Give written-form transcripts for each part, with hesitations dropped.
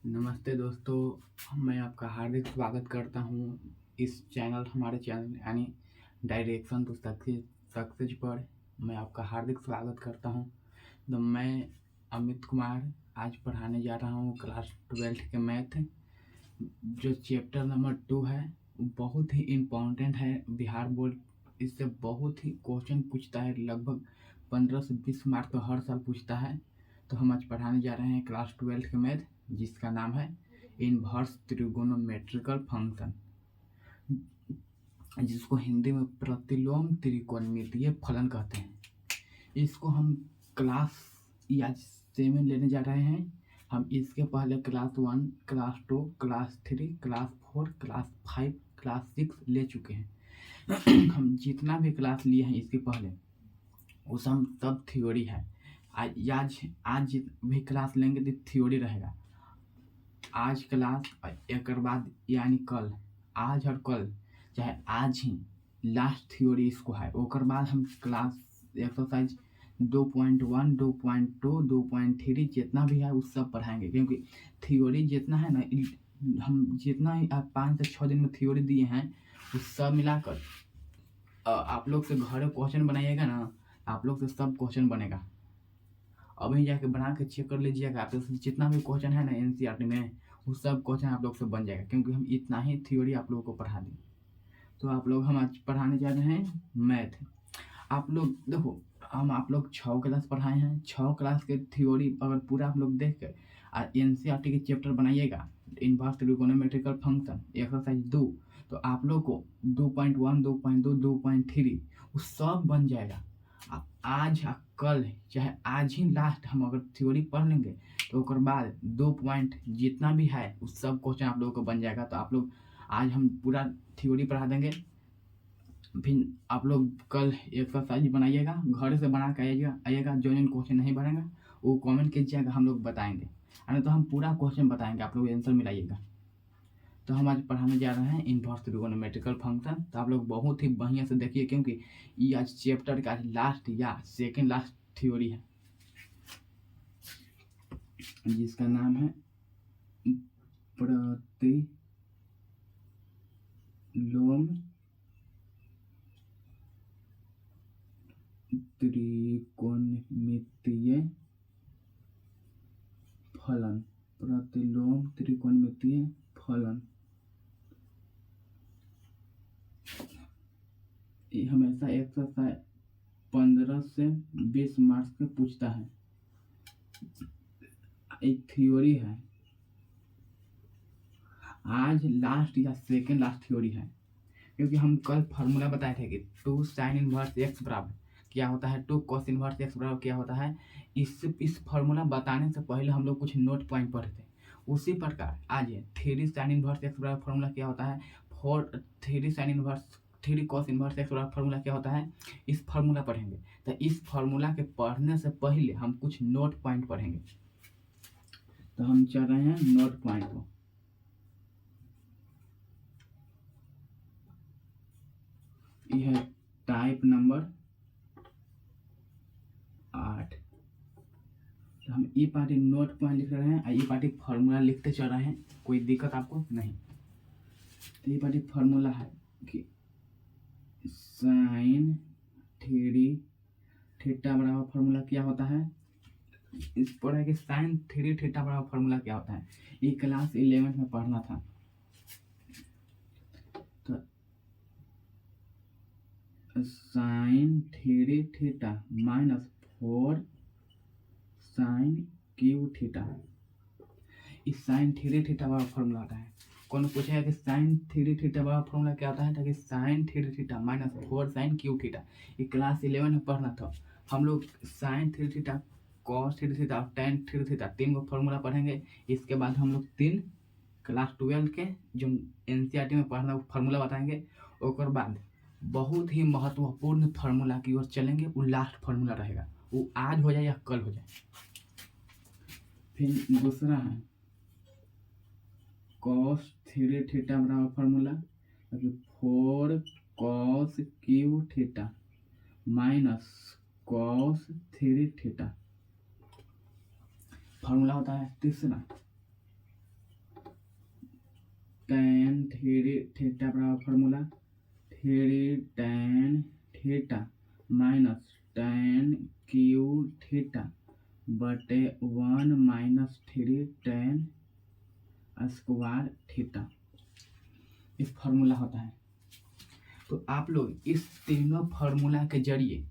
नमस्ते दोस्तों, मैं आपका हार्दिक स्वागत करता हूँ इस हमारे चैनल यानी डायरेक्शन टू सक्सेस पर। मैं आपका हार्दिक स्वागत करता हूँ। तो मैं अमित कुमार आज पढ़ाने जा रहा हूँ क्लास 12 के मैथ। जो चैप्टर नंबर 2 है वो बहुत ही इम्पोर्टेंट है। बिहार बोर्ड इससे बहुत ही क्वेश्चन पूछता है, लगभग 15 से 20 मार्क तो हर साल पूछता है। तो हम आज पढ़ाने जा रहे हैं क्लास 12 के मैथ, जिसका नाम है इनवर्स त्रिगोनोमेट्रिकल फंक्शन, जिसको हिंदी में प्रतिलोम त्रिकोणमितीय फलन कहते हैं। इसको हम क्लास या 7 लेने जा रहे हैं। हम इसके पहले class 1, class 2, class 3, class 4, class 5, class 6 ले चुके हैं। हम जितना भी क्लास लिए हैं इसके पहले वो सब थ्योरी है। आज भी क्लास लेंगे तो थ्योरी रहेगा। आज क्लास एक बाद यानी कल, आज और कल चाहे आज ही लास्ट थ्योरी इसको है। ओकर बाद हम क्लास एक्सरसाइज 2.1, 2.2, 2.3 जितना भी है उस सब पढ़ाएंगे, क्योंकि थ्योरी जितना है ना, हम जितना ही 5 से 6 दिन में थ्योरी दिए हैं उस सब मिलाकर आप लोग से घर क्वेश्चन बनाइएगा ना, आप लोग से सब क्वेश्चन बनेगा। अभी जाके बना के चेक कर लीजिएगा। आप लोग जितना भी क्वेश्चन है ना एनसीईआरटी में, वो सब क्वेश्चन आप लोग से बन जाएगा, क्योंकि हम इतना ही थ्योरी आप लोगों को पढ़ा दें। तो हम आज पढ़ाने जा रहे हैं मैथ। आप लोग देखो, हम आप लोग 6 क्लास पढ़ाए हैं। 6 क्लास के थ्योरी अगर पूरा आप लोग देख कर एनसीईआरटी के चैप्टर बनाइएगा, इनवर्स त्रिकोणोमेट्रिकल फंक्शन एक्सरसाइज 2, तो आप लोग को 2.1, 2.2, 2.3 वो सब बन जाएगा। आज कल चाहे आज ही लास्ट हम अगर थ्योरी पढ़ लेंगे तो उसके बाद 2 पॉइंट जितना भी है उस सब क्वेश्चन आप लोगों को बन जाएगा। तो आप लोग आज हम पूरा थ्योरी पढ़ा देंगे, फिर आप लोग कल एक्सरसाइज बनाइएगा, घर से बना के आइएगा। जो क्वेश्चन नहीं बनेगा वो कमेंट कीजिएगा, हम लोग बताएंगे। नहीं तो हम पूरा क्वेश्चन बताएंगे, आप लोग आंसर मिलाइएगा। तो हम आज पढ़ाने जा रहे हैं इनवर्स त्रिकोणोमेट्रिकल फंक्शन। तो आप लोग बहुत ही बढ़िया से देखिए, क्योंकि ये आज चैप्टर का लास्ट या सेकेंड लास्ट थ्योरी है, जिसका नाम है प्रतिलोम त्रिकोणमितीय फलन। प्रतिलोम त्रिकोणमितीय फलन ये हमेशा एक्सरसाइज 15 से 20 मार्क्स पे पूछता है। एक थ्योरी है, आज लास्ट या सेकेंड लास्ट थ्योरी है, क्योंकि हम कल फार्मूला बताए थे कि 2 sin इनवर्स एक्स बराबर क्या होता है, 2 cos इनवर्स एक्स बराबर क्या होता है। इस फार्मूला बताने से पहले हम लोग कुछ नोट पॉइंट पढ़े थे। उसी प्रकार आज 3 sin इनवर्स एक्स बराबर फार्मूला क्या होता है, 3 cos इनवर्स एक्स बराबर फार्मूला क्या होता है, इस फार्मूला पढ़ेंगे। तो इस फार्मूला के पढ़ने से पहले हम कुछ नोट पॉइंट पढ़ेंगे। तो हम चल रहे हैं नोट पॉइंट को। यह टाइप नंबर 8। तो हम ई पार्टी नोट पॉइंट लिख रहे हैं, ई पार्टी फार्मूला लिखते चल रहे हैं, कोई दिक्कत आपको नहीं। तो ई पार्टी फार्मूला है कि साइन 3 थीटा बराबर फार्मूला क्या होता है। इस पर है कि साइन 3 थीटा बराबर फार्मूला क्या होता है, ये क्लास 11 में पढ़ना था। तो sine 3 theta minus 4 sine cube theta, इस साइन 3 थीटा वाला फॉर्मूला आता है। कौन पूछेगा कि साइन 3 थीटा वाला फॉर्मूला क्या आता है, ताकि sine 3 theta minus 4 sine cube theta, ये क्लास 11 में पढ़ना था। हम लोग साइन 3 थीटा, कॉस 3 थीटा और टेन 3 थीटा 3 को फॉर्मूला पढ़ेंगे। इसके बाद हम लोग 3 क्लास 12 के जो एनसीईआरटी में पढ़ना फार्मूला बताएंगे। और बाद बहुत ही महत्वपूर्ण फार्मूला की ओर चलेंगे, वो लास्ट फार्मूला रहेगा, वो आज हो जाए या कल हो जाए। फिर दूसरा है cos 3 थीटा बराबर formula 4 cos Q theta minus cos 3 theta formula होता है तीसरा। tan थ्री थीटा बराबर formula three tan theta minus tan Q theta बटे 1 minus three tan square theta इस फार्मूला होता है। तो आप लोग इस तीनों फार्मूला के जरिए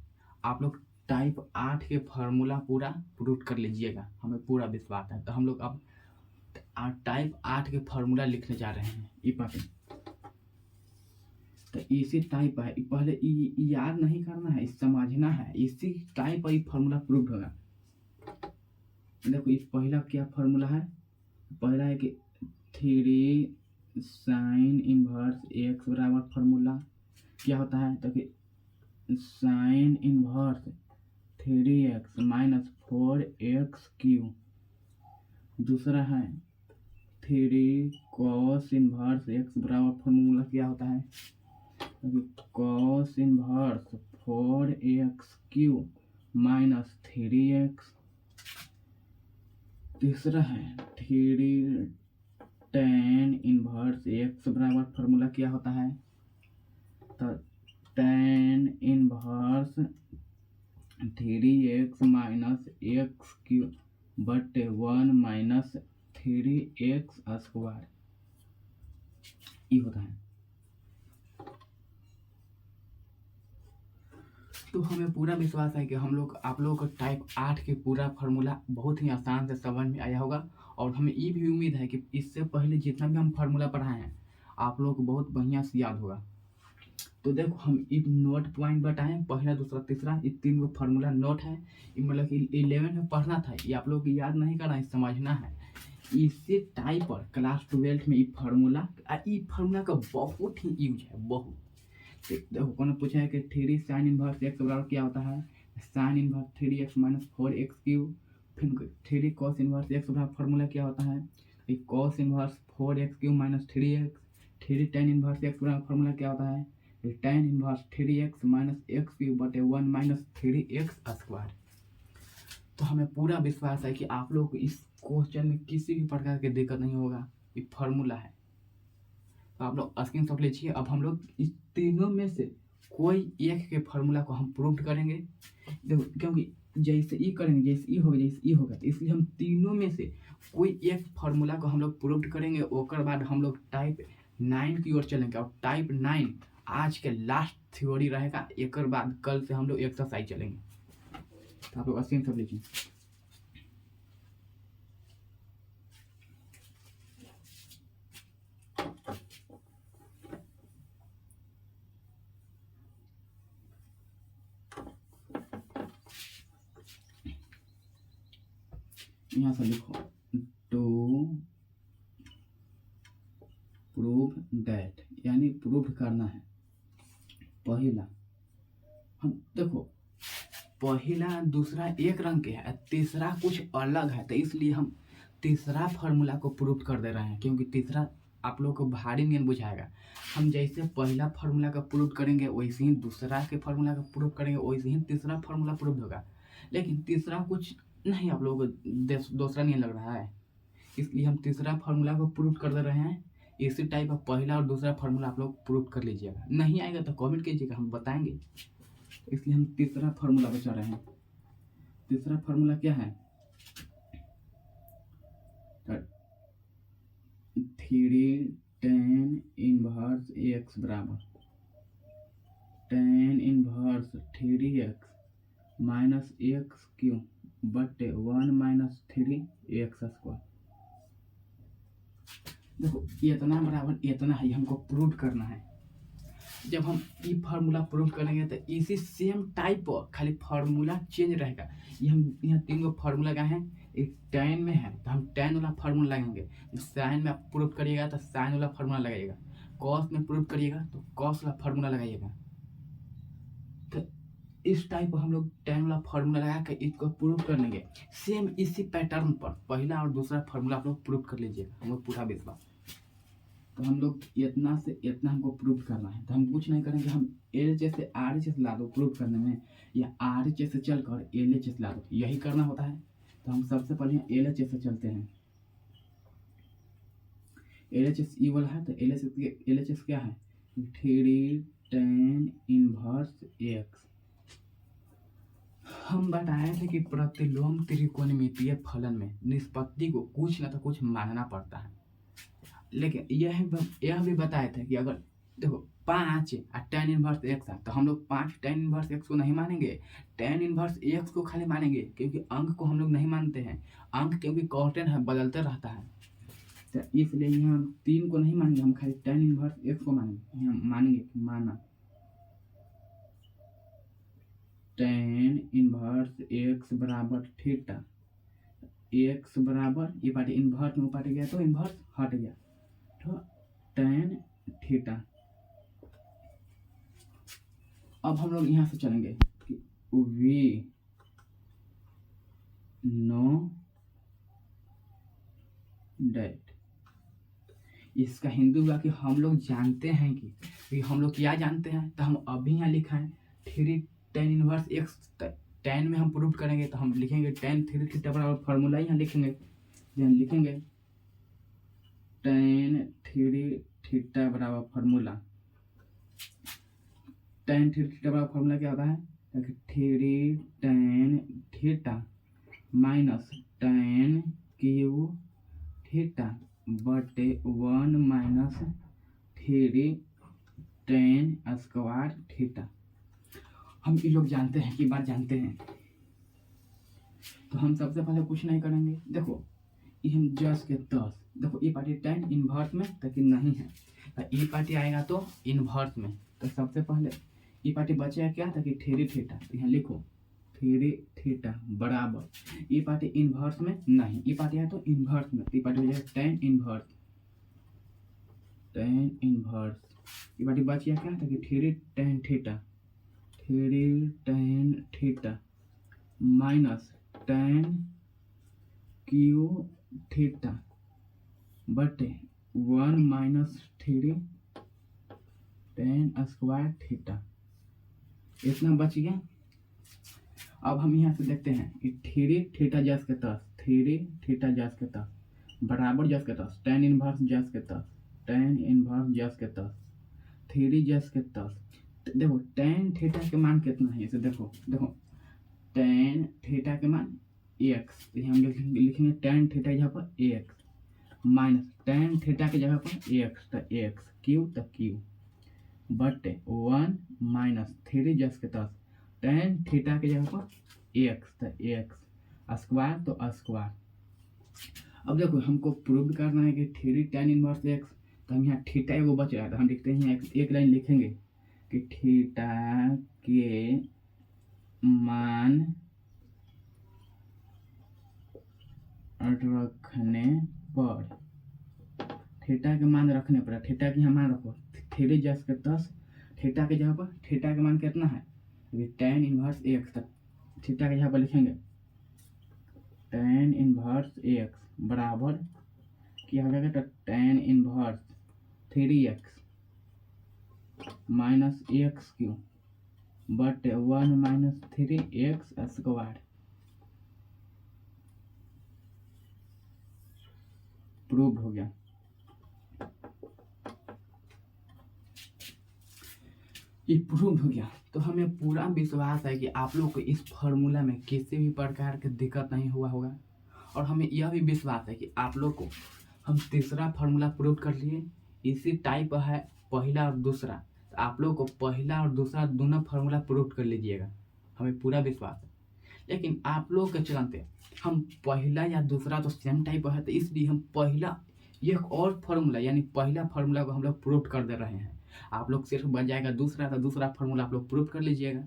आप लोग टाइप 8 के फार्मूला पूरा प्रूव कर लीजिएगा, हमें पूरा विश्वास है। तो हम लोग अब टाइप 8 के फार्मूला लिखने जा रहे हैं। ये पाते तो इसी टाइप है, पहले याद नहीं करना है, समझना है। इसी टाइप पर फार्मूला प्रूव होगा। देखो इस पहला क्या फार्मूला है, पहला है कि थ्री साइन इनवर्स एक्स बराबर फार्मूला क्या होता है, तो कि sine inverse 3x minus 4x Q. दूसरा है थ्री कॉस इनवर्स एक्स बराबर फार्मूला क्या होता है, cos inverse 4x Q minus 3x। तीसरा है थ्री tan इनवर्स एक्स बराबर फार्मूला क्या होता है, तो tan inverse 3x minus x Q बटे 1 माइनस 3x स्क्वायर ये होता है। तो हमें पूरा विश्वास है कि हम लोग आप लोगों को टाइप 8 के पूरा फार्मूला बहुत ही आसान से समझ में आया होगा। और हमें ये भी उम्मीद है कि इससे पहले जितना भी हम फार्मूला पढ़ाए हैं आप लोगों को बहुत बढ़िया से याद होगा। तो देखो हम एक नोट पॉइंट बताएं, पहला दूसरा तीसरा ये तीन गो फार्मूला नोट है। मतलब कि 11 में पढ़ना था, ये आप लोग को याद नहीं करना है, समझना है। इसी टाइप पर क्लास 12 में ये फार्मूला का बहुत ही यूज है, बहुत। देखो कौन पूछा है कि थ्री साइन इनवर्स एक्स बराबर क्या होता है, sine inverse 3x minus 4x cube. फिर थ्री कॉस इनवर्स एक्स बराबर फार्मूला क्या होता है, cos inverse 4x cube minus 3x। Three tan inverse x बराबर फार्मूला क्या होता है, tan inverse 3x minus x cube बटे 1 माइनस 3x स्क्वायर। तो हमें पूरा विश्वास है कि आप लोग को इस क्वेश्चन में किसी भी प्रकार की दिक्कत नहीं होगा, ये फार्मूला है। तो आप लोग स्क्रीनशॉट लीजिए। अब हम लोग इस तीनों में से कोई एक के फार्मूला को हम प्रूव करेंगे। देखो क्योंकि जैसे ई करेंगे जैसे ई होगा जैसे ई होगा, तो इसलिए हम तीनों में से कोई एक फार्मूला को हम लोग प्रूव करेंगे। उसके बाद हम लोग टाइप 9 की ओर चलेंगे। और टाइप 9 आज के लास्ट थ्योरी रहेगा, एक बाद कल से हम लोग एक्सरसाइज चलेंगे। तो आप लोग स्क्रीनशॉट लीजिए। यहाँ से लिखो टू प्रूव दैट, यानी प्रूव करना है। पहला हम देखो पहला दूसरा एक रंग के है, तीसरा कुछ अलग है, तो इसलिए हम तीसरा फार्मूला को प्रूव कर दे रहे हैं। क्योंकि तीसरा आप लोग को भारी नहीं बुझाएगा। हम जैसे पहला फार्मूला का प्रूव करेंगे वैसे ही दूसरा के फार्मूला का प्रूव करेंगे, वैसे ही तीसरा फार्मूला प्रूव होगा। लेकिन तीसरा कुछ नहीं आप लोगों को दूसरा नहीं लग रहा है, इसलिए हम तीसरा फार्मूला को प्रूव कर दे रहे हैं। इसी टाइप का पहला और दूसरा फार्मूला आप लोग प्रूव कर लीजिएगा। नहीं आएगा तो कमेंट कीजिएगा, हम बताएंगे। इसलिए हम तीसरा फार्मूला बचा रहे हैं। तीसरा फार्मूला क्या है, थ्री टेन इनवर्स एक्स बराबर tan inverse 3x minus x Q बटे 1 माइनस 3x स्क्वायर। देखो इतना बराबर इतना है, हमको प्रूव करना है। जब हम ये फार्मूला प्रूव करेंगे तो इसी सेम टाइप खाली फार्मूला चेंज रहेगा। ये हम यहाँ तीन गो फार्मूला का है, एक tan में है तो हम tan वाला फार्मूला लगाएंगे। साइन में आप प्रूव करिएगा तो साइन वाला फार्मूला लगाइएगा, कॉस में प्रूव करिएगा तो कॉस वाला फार्मूला लगाइएगा। तो इस टाइप हम लोग tan वाला फार्मूला लगा के इसको प्रूव कर लेंगे। सेम इसी पैटर्न पर पहला और दूसरा फार्मूला आप लोग प्रूव कर लीजिएगा, हमें पूरा विश्वास। तो हम लोग इतना से इतना हमको प्रूव करना है। तो हम कुछ नहीं करेंगे, हम LHS से RHS ला दो प्रूव करने में, या RHS से चलकर LHS ला दो, यही करना होता है। तो हम सबसे पहले LHS से चलते हैं। LHS ई वाला है तो LHS क्या है 3 tan इनवर्स x। हम बताए थे कि प्रतिलोम त्रिकोणमितीय फलन में निष्पत्ति को कुछ न तो कुछ मानना पड़ता है, लेकिन यह भी बताए थे कि अगर देखो 5 tan इनवर्स x है तो हम लोग 5 tan इनवर्स x को नहीं मानेंगे, tan इनवर्स x को खाली मानेंगे, क्योंकि अंक को हम लोग नहीं मानते हैं। अंक क्योंकि कांस्टेंट है, बदलते रहता है, तो इसलिए यहाँ हम 3 को नहीं मानेंगे, हम खाली tan इनवर्स x को मानेंगे। यहाँ मानेंगे माना tan इनवर्स x बराबर थीटा, x बराबर ये पार्टी इन्वर्स में पार्टी गया तो इन्वर्स हट गया, तो tan थीटा। अब हम लोग यहाँ से चलेंगे कि वी नो डेट, इसका हिंदू का कि हम लोग जानते हैं कि हम लोग क्या जानते हैं, तो हम अभी यहाँ लिखा है 3 tan इनवर्स x। tan में हम प्रूव करेंगे तो हम लिखेंगे tan 3 थीटा बराबर फार्मूला यहाँ लिखेंगे, यहाँ लिखेंगे tan 3 थीटा बराबर फार्मूला। tan 3 थीटा बराबर फार्मूला क्या होता है 3 tan theta minus tan Q theta बटे 1 माइनस 3 tan स्क्वायर थीटा। हम ये लोग जानते हैं कि बात जानते हैं, तो हम सबसे पहले कुछ नहीं करेंगे। देखो ये हम जस के तस, देखो ये पार्टी tan इन्वर्स में ताकि नहीं है, तो ये पार्टी आएगा तो इन्वर्स में, तो सबसे पहले ये पार्टी बचेगा क्या था कि 3 थीटा, तो यहाँ लिखो 3 थीटा बराबर ये पार्टी इन्वर्स में नहीं, ये पार्टी है तो इन्वर्स में, ये पार्टी हो जाएगा tan इन्वर्स। ये पार्टी बच गया क्या था कि 3 tan theta minus tan Q theta बटे 1 माइनस 3 tan स्क्वायर थीटा, इतना बच गया। अब हम यहाँ से देखते हैं कि 3 थीटा जस के तस, 3 थीटा जस के तस बराबर जस के तस tan इनवर्स जस के तस, tan इनवर्स जस के तस 3 जस के तस। देखो tan थीटा के मान कितना है, इसे देखो tan थीटा के मान x, हम लिखेंगे tan थीटा की जगह पर x माइनस tan थीटा की जगह पर x, तो x क्यू तो क्यू बटे 1 माइनस 3 जस के तस tan थीटा की जगह पर x, तो x स्क्वायर तो स्क्वायर। अब देखो हमको प्रूव करना है कि 3 tan इनवर्स x, तो हम यहाँ थीटा एगो बच रहा है, तो हम लिखते हैं एक लाइन लिखेंगे कि थीटा के मान रखने पर, थीटा के मान रखने पर, थीटा के यहाँ मान रखो 3 जस के तस, थीटा की जगह पर थीटा का मान कितना है tan इनवर्स x, तक थीटा की जगह पर लिखेंगे tan इनवर्स x बराबर क्या हो जाएगा, तो tan inverse 3x minus x Q बटे 1 माइनस 3x स्क्वायर। प्रूव हो गया। ये प्रूव हो गया, तो हमें पूरा विश्वास है कि आप लोग को इस फॉर्मूला में किसी भी प्रकार की दिक्कत नहीं हुआ होगा, और हमें यह भी विश्वास है कि आप लोग को हम तीसरा फार्मूला प्रूव कर लिए, इसी टाइप है पहला और दूसरा, तो आप लोग को पहला और दूसरा दोनों फार्मूला प्रूव कर लीजिएगा, हमें पूरा विश्वास है। लेकिन आप लोग के चलते हम पहला या दूसरा तो सेम टाइप है, तो इसलिए हम पहला एक और फार्मूला यानी पहला फार्मूला को हम लोग प्रूव कर दे रहे हैं। आप लोग सिर्फ बन जाएगा दूसरा, तो दूसरा फार्मूला आप लोग प्रूव कर लीजिएगा।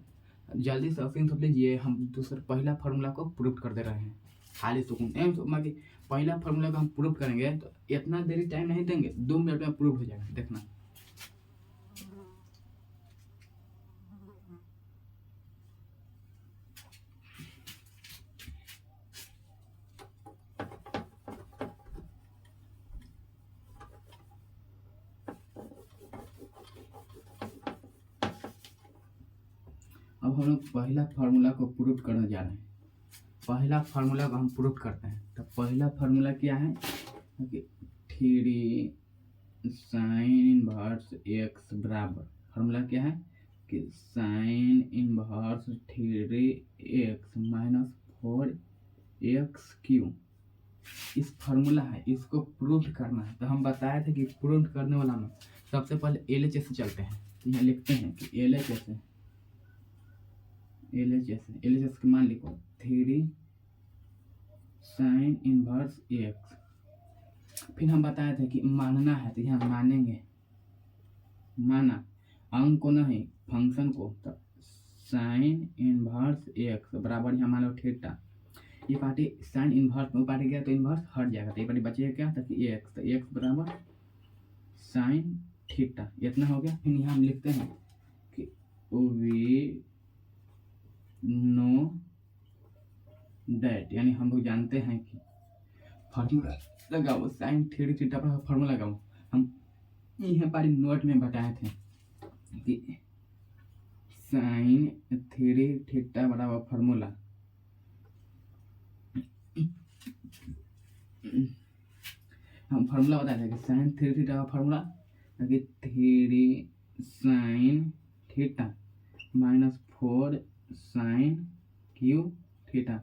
जल्दी से स्क्रीन शॉट लीजिए, हम दूसरा पहला फार्मूला को प्रूव कर दे रहे हैं। खाली सुकून पहला फार्मूला को हम प्रूव करेंगे तो इतना देरी टाइम नहीं देंगे, 2 मिनट में प्रूव हो जाएगा, देखना। अब हम लोग पहला फार्मूला को प्रूव करने जा रहे हैं। पहला फार्मूला को हम प्रूव करते हैं, तो पहला फार्मूला क्या है कि 3 साइन इनवर्स एक्स बराबर, फॉर्मूला क्या है कि sine inverse 3x minus 4x Q, इस फार्मूला है, इसको प्रूफ करना है। तो हम बताए थे कि प्रूफ करने वाला में सबसे पहले LHS से चलते हैं। तो यहाँ लिखते हैं कि LHS के मान लिखो 3 साइन इनवर्स एक्स। फिर हम बताए थे कि मानना है, तो यहाँ मानेंगे, माना अंक को नहीं फंक्शन को, तो साइन इनवर्स एक्स बराबर यहाँ मान लो थीटा। ये पार्टी साइन इनवर्स में पार्टी गया तो इनवर्स हट जाएगा, तो ये पार्टी बचेगा क्या, तो एक्स, तो एक्स बराबर साइन थीटा, इतना हो गया। फिर यहाँ हम लिखते हैं कि वी नो दैट, यानी हम लोग जानते हैं कि फॉर्मूला लगाओ साइन थ्री थीटा पर फॉर्मूला लगाओ। हम यह पारी नोट में बताए थे कि साइन थ्री थीटा बराबर फॉर्मूला, हम फार्मूला बताया था कि साइन थ्री थीटा का फार्मूला कि 3 sine theta minus 4 sine cube theta,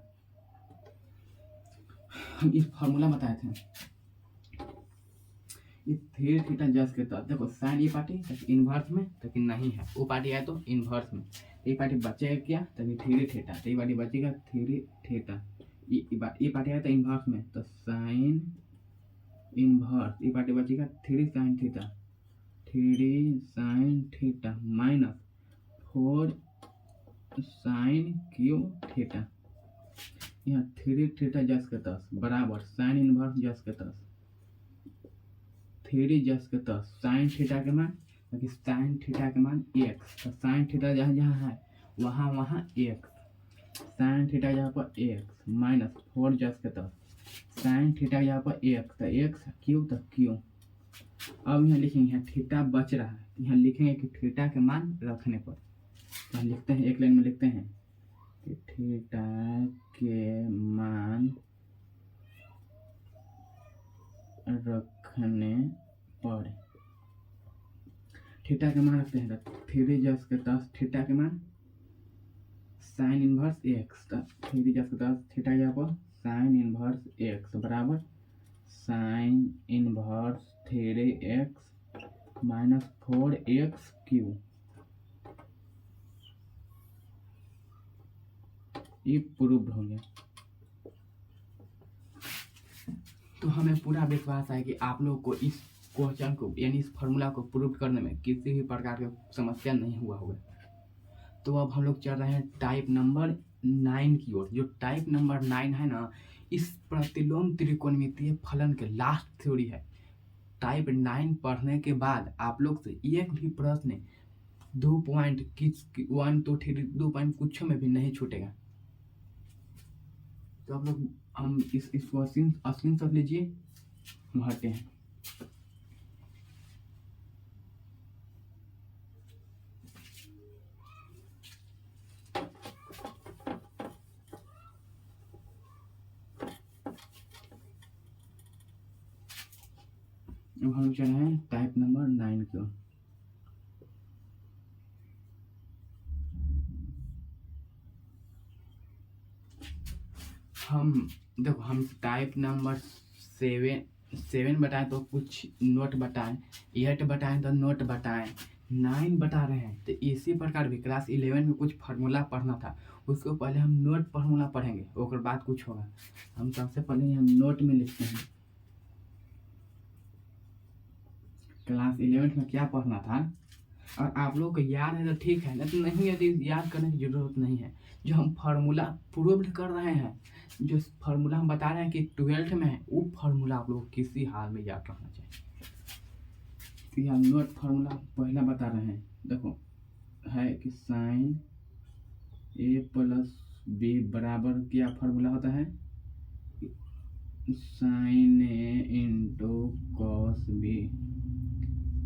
हम इस फार्मूला बताए थे। ये थ्री थीटा जस्ट के तहत देखो साइन ये पार्टी इनवर्स में, तो नहीं है वो पार्टी आए तो इनवर्स में, ये पार्टी बचेगा क्या, तभी थ्री थीटा, तो ये पार्टी बचेगा थ्री थीटा, ये पार्टी आया तो इनवर्स में, तो साइन इनवर्स, ये पार्टी बचेगा 3 sine theta, 3 sine theta minus 4 sine cube theta, यहाँ 3 थीटा जस के 10 बराबर साइन इनवर्स जस के 10, 3 जस के 10 साइन थीटा के मान, क्योंकि साइन थीटा के मान x, तो साइन थीटा जहाँ जहाँ है वहाँ x, साइन थीटा जहाँ पर x माइनस 4 जस के 10 साइन थीटा यहाँ पर x, तो x क्यू, तो क्यू। अब यहाँ लिखेंगे, यहाँ थीटा बच रहा है, यहाँ लिखेंगे कि थीटा के मान रखने पर, यहाँ लिखते हैं एक लाइन में लिखते हैं कि थीटा के मान रखने पर, थीटा के मान रखते हैं तो 3 जस के 10 थीटा के मान साइन इनवर्स एक्स, तो 3 जस के 10 थीटा यहाँ पर साइन इनवर्स एक्स बराबर sine inverse 3x minus 4x Q, ये प्रूव्ड हो गया। तो हमें पूरा विश्वास है कि आप लोग को इस क्वेश्चन को यानी इस फार्मूला को प्रूव करने में किसी भी प्रकार की समस्या नहीं हुआ होगा। तो अब हम लोग चल रहे हैं टाइप नंबर 9 की ओर। जो टाइप नंबर 9 है ना, इस प्रतिलोम त्रिकोणमितीय फलन के लास्ट थ्योरी है। टाइप 9 पढ़ने के बाद आप लोग से एक भी प्रश्न 2 पॉइंट 1 2 3 2 पॉइंट कुछ में भी नहीं छूटेगा। तो आप लोग हम इसको स्क्रीनशॉट लीजिए, हम हटते हैं। अब हम चल रहे हैं टाइप नंबर 9 की ओर। हम देखो, हम टाइप नंबर 7 बताएं तो कुछ नोट बताएं, 8 बताएं तो नोट बताएं, 9 बता रहे हैं। तो इसी प्रकार भी क्लास 11 में कुछ फार्मूला पढ़ना था, उसको पहले हम नोट फार्मूला पढ़ेंगे, उसके बाद कुछ होगा। हम सबसे पहले हम नोट में लिखते हैं क्लास 11 में क्या पढ़ना था, और आप लोग को याद है तो ठीक है, लेकिन नहीं यदि याद करने की जरूरत नहीं है। जो हम फार्मूला प्रूव कर रहे हैं, जो फार्मूला हम बता रहे हैं कि 12th में है, वो फार्मूला आप लोग किसी हाल में याद रखना चाहिए। तो हम नोट फार्मूला पहला बता रहे हैं, देखो है कि साइन ए प्लस बी बराबर क्या फार्मूला होता है, sine A into cos B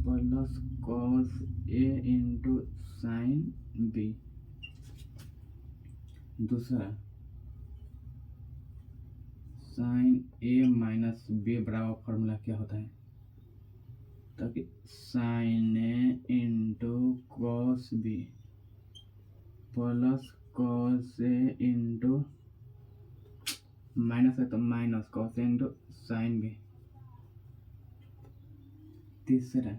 plus cos A into sine B. दूसरा साइन ए माइनस बी बराबर फार्मूला क्या होता है, ताकि sine A into cos B plus cos A into minus है तो minus cos A into sine B. तीसरा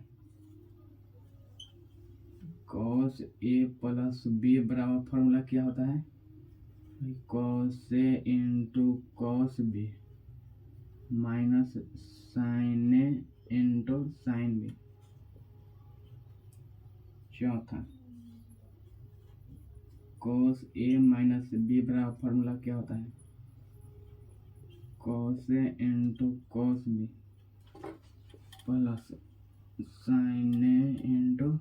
cos A plus B बराबर फॉर्मूला क्या होता है, cos A into cos B minus sine A into sine B. चौथा cos A minus B बराबर formula क्या होता है, cos A into cos B plus sine A into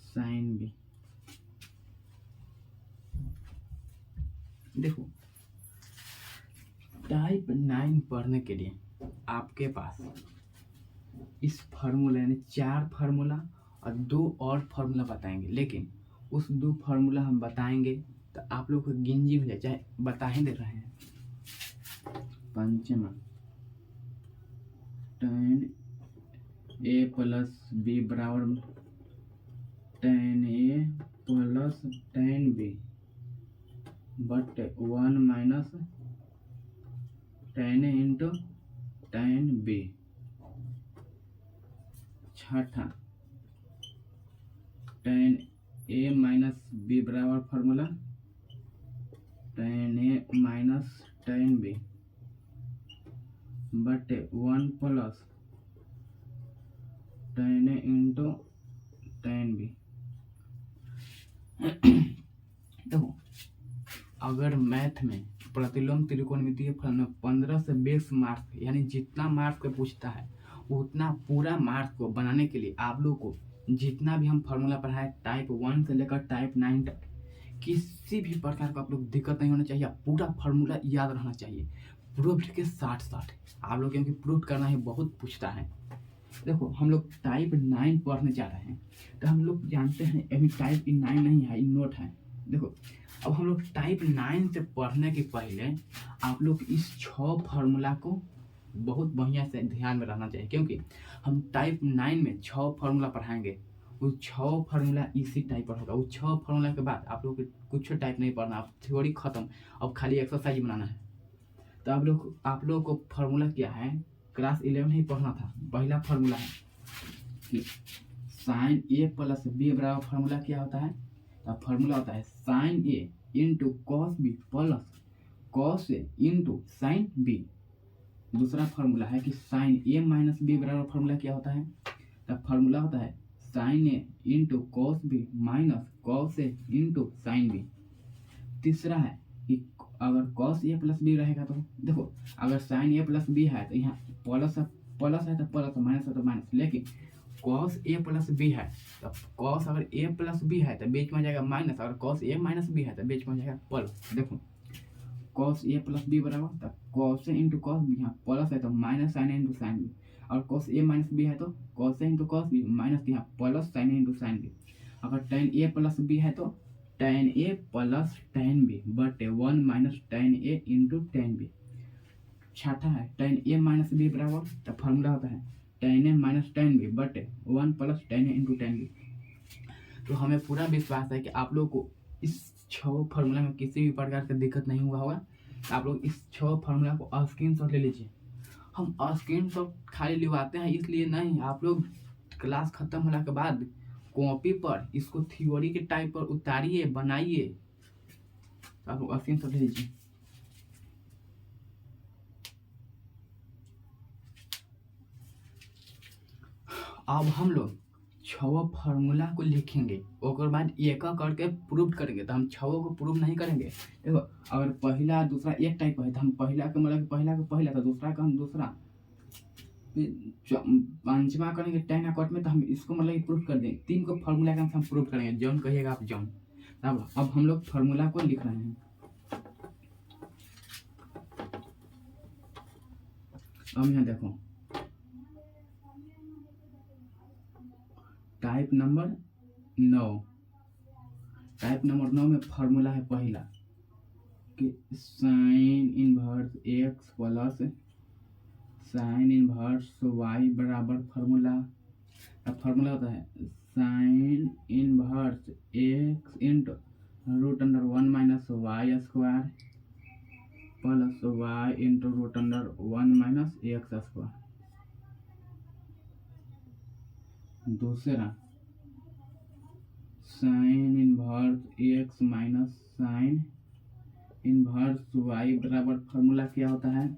sine B. देखो टाइप 9 पढ़ने के लिए आपके पास इस फार्मूला यानी 4 फार्मूला और 2 और फार्मूला बताएंगे, लेकिन उस 2 फार्मूला हम बताएंगे तो आप लोग को गिनजी हो जाए, चाहे बता ही दे रहे हैं। पंचमा tan ए प्लस बी बराबर tan A plus tan B but 1 minus tan A into tan B. छठा tan ए माइनस बी बराबर formula tan A minus tan B but 1 plus tan A into tan B. देखो अगर math में प्रतिलोम त्रिकोणमितीय फलन में 15 से 20 मार्क्स यानी जितना मार्क्स को पूछता है उतना पूरा मार्क्स को बनाने के लिए आप लोग को जितना भी हम फार्मूला पढ़ाए टाइप 1 से लेकर टाइप 9 तक किसी भी प्रकार का आप लोग दिक्कत नहीं होना चाहिए, पूरा फार्मूला याद रहना चाहिए प्रूफ के साथ साथ आप लोग, क्योंकि प्रूफ करना ही बहुत पूछता है। देखो हम लोग टाइप 9 पढ़ने जा रहे हैं तो हम लोग जानते हैं अभी टाइप 9 नहीं है, नोट है। देखो अब हम लोग टाइप 9 से पढ़ने के पहले आप लोग इस 6 फार्मूला को बहुत बढ़िया से ध्यान में रहना चाहिए, क्योंकि हम टाइप 9 में 6 फार्मूला पढ़ाएंगे। वो 6 फार्मूला इसी टाइप पर होगा। वो 6 फार्मूला के बाद आप लोग को कुछ टाइप नहीं पढ़ना, अब थ्योरी खत्म, अब खाली एक्सरसाइज बनाना है। तो आप लोग को फार्मूला क्या है, क्लास 11 ही पढ़ना था। पहला फार्मूला है कि साइन ए प्लस बी बराबर फार्मूला क्या होता है, तो फार्मूला होता है sine A into cos B plus cos A into sine B. दूसरा फार्मूला है कि साइन ए माइनस बी बराबर फार्मूला क्या होता है, तो फार्मूला होता है sine A into cos B minus cos A into sine B. तीसरा है कि अगर कॉस ए प्लस बी रहेगा तो देखो अगर साइन ए प्लस बी है तो यहाँ प्लस है तो प्लस, माइनस है तो माइनस, लेकिन कॉस ए प्लस बी है तो कॉस अगर ए प्लस बी है तो बीच में जाएगा माइनस, अगर कॉस ए माइनस बी है तो बीच में जाएगा प्लस। देखो कॉस ए प्लस बी बराबर तो cos A into cos B, यहाँ प्लस है तो minus sine A into sine B, और कॉस ए माइनस बी है तो cos A into cos B minus यहाँ plus sine A into sine B. अगर टेन ए प्लस बी है तो tan A plus tan B but 1 minus tan A into tan B. छठा है tan A minus B बराबर तो formula होता है tan A minus tan B but 1 plus tan A into tan B. तो हमें पूरा विश्वास है कि आप लोग को इस 6 फार्मूला में किसी भी प्रकार की दिक्कत नहीं हुआ होगा। आप लोग इस 6 फार्मूला को स्क्रीनशॉट ले लीजिए। हम स्क्रीनशॉट खाली लिवाते हैं इसलिए नहीं, आप लोग क्लास खत्म होने के बाद कॉपी पर इसको थ्योरी के टाइप पर उतारिए, बनाइए। तो आप लोग स्क्रीनशॉट ले लीजिए। अब हम लोग 6 फार्मूला को लिखेंगे, और बाद एक करके प्रूफ करेंगे। तो हम 6 को प्रूफ नहीं करेंगे। देखो अगर पहला दूसरा एक टाइप है तो हम पहला का मतलब पहला तो दूसरा का हम दूसरा, पांचवा करेंगे 10 अकॉर्ड में तो हम इसको मतलब प्रूफ कर देंगे। 3 को फार्मूला का हम प्रूफ करेंगे, जौन कहिएगा आप जौन। अब हम लोग फार्मूला को लिख रहे हैं। अब यहाँ देखो टाइप नंबर 9 में फार्मूला है पहला कि sine inverse x plus sine inverse Y बराबर फार्मूला, अब फार्मूला होता है sine inverse x into root under 1 minus Y square plus Y into root under 1 minus x square. दूसरा sine inverse x minus sine inverse Y बराबर formula क्या होता है,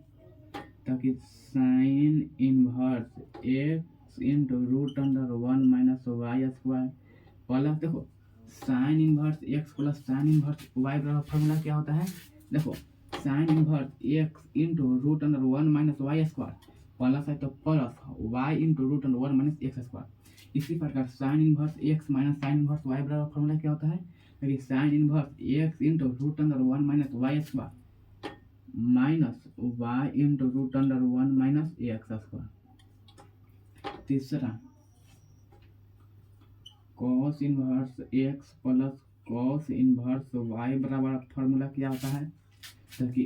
ताकि sine inverse x into root under 1 minus Y square plus, देखो sine inverse x plus sine inverse Y बराबर formula क्या होता है, देखो sine inverse x into root under 1 minus Y square plus है तो plus Y into root under 1 minus x square. इसी प्रकार sine inverse x minus sine inverse Y बराबर फार्मूला क्या होता है, ताकि sine inverse x into root under 1 minus Y square minus Y into root under 1 minus x square. तीसरा cos inverse x plus cos inverse Y बराबर formula क्या होता है, ताकि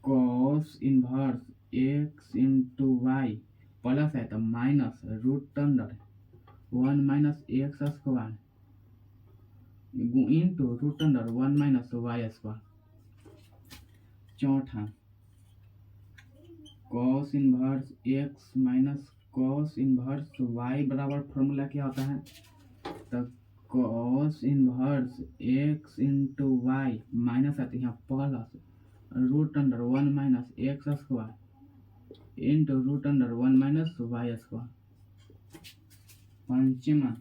cos inverse x into Y plus है तो minus root under 1 minus x square into root under 1 minus Y square. चौथा cos inverse x minus cos inverse Y बराबर formula क्या होता है, तो cos inverse x into Y minus आती है plus root under 1 minus x square into root under 1 minus Y square. पंचमा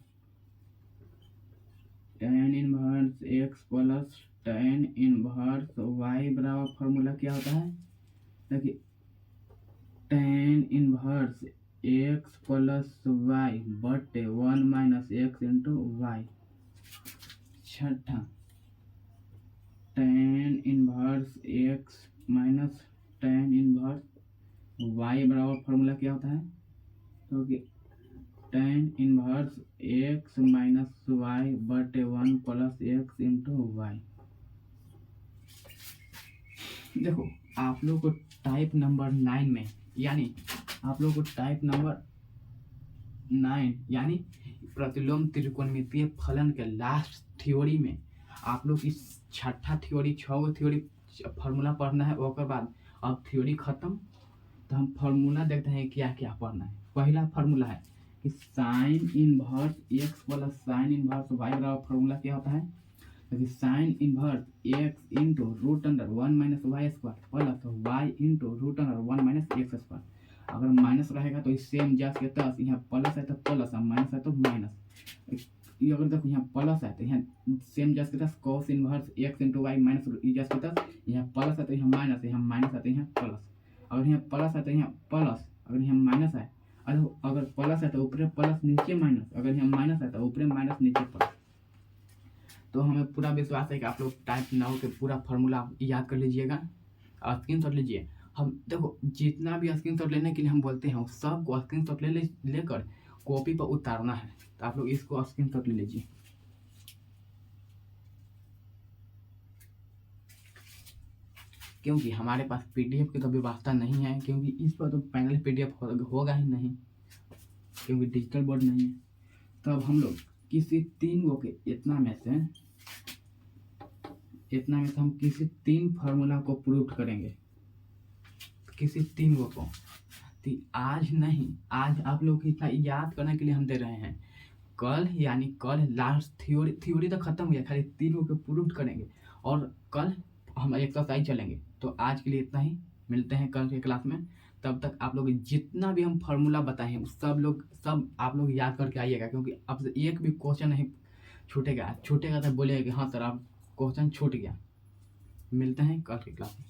tan inverse x plus tan inverse Y बराबर formula क्या होता है, ताकि tan inverse x plus y बटे 1 minus x into y. छठा tan inverse x minus tan inverse Y बराबर formula क्या होता है, क्योंकि tan inverse x minus y बटे 1 प्लस एक्स इंटू वाई। देखो आप लोग को टाइप नंबर 9 में यानी आप लोग को टाइप नंबर 9 यानी प्रतिलोम त्रिकोणमितीय फलन के लास्ट थ्योरी में आप लोग इस छठा थ्योरी 6 थ्योरी फार्मूला पढ़ना है। उसके बाद अब थ्योरी खत्म तो हम फार्मूला देखते हैं क्या क्या पढ़ना है। पहला फार्मूला है कि sine inverse x plus sine inverse Y बराबर फार्मूला क्या होता है, कि sine inverse x into root under 1 minus Y square plus Y into root under 1 minus x square. अगर माइनस रहेगा तो सेम जस के तस, यहाँ प्लस है तो प्लस और माइनस है तो माइनस। ये अगर देखो यहाँ प्लस है तो यहाँ सेम जस के तस cos inverse x into Y minus जस के तस, यहाँ प्लस है तो यहाँ माइनस है, यहाँ माइनस है तो यहाँ प्लस। अगर यहाँ प्लस है तो यहाँ प्लस, अगर यहाँ माइनस है अगर प्लस है तो ऊपर प्लस नीचे माइनस, अगर यहाँ माइनस है तो ऊपर माइनस नीचे प्लस। तो हमें पूरा विश्वास है कि आप लोग टाइप 9 के पूरा फार्मूला याद कर लीजिएगा, स्क्रीन शॉट लीजिए। हम देखो जितना भी स्क्रीन शॉट लेने के लिए हम बोलते हैं सबको स्क्रीन शॉट लेकर कॉपी पर उतारना है। तो आप लोग इसको स्क्रीन शॉट ले लीजिए। क्योंकि हमारे पास पीडीएफ की तो व्यवस्था नहीं है, क्योंकि इस पर तो पैनल पीडीएफ होगा ही नहीं, क्योंकि डिजिटल बोर्ड नहीं है। तब हम लोग किसी 3 गो के इतना में से हम किसी 3 फार्मूला को प्रूव करेंगे, किसी 3 गो को। तो आज नहीं, आज आप लोग इतना याद करने के लिए हम दे रहे हैं। कल यानी कल लास्ट थ्योरी तो खत्म हो गया, खाली 3 गो के प्रूव करेंगे और कल हम एक्सरसाइज चलेंगे। तो आज के लिए इतना ही, मिलते हैं कल के क्लास में। तब तक आप लोग जितना भी हम फार्मूला बताए हैं सब आप लोग याद करके आइएगा, क्योंकि अब से एक भी क्वेश्चन नहीं छूटेगा तो बोलेगा कि हाँ सर आप क्वेश्चन छूट गया। मिलते हैं कल की क्लास में।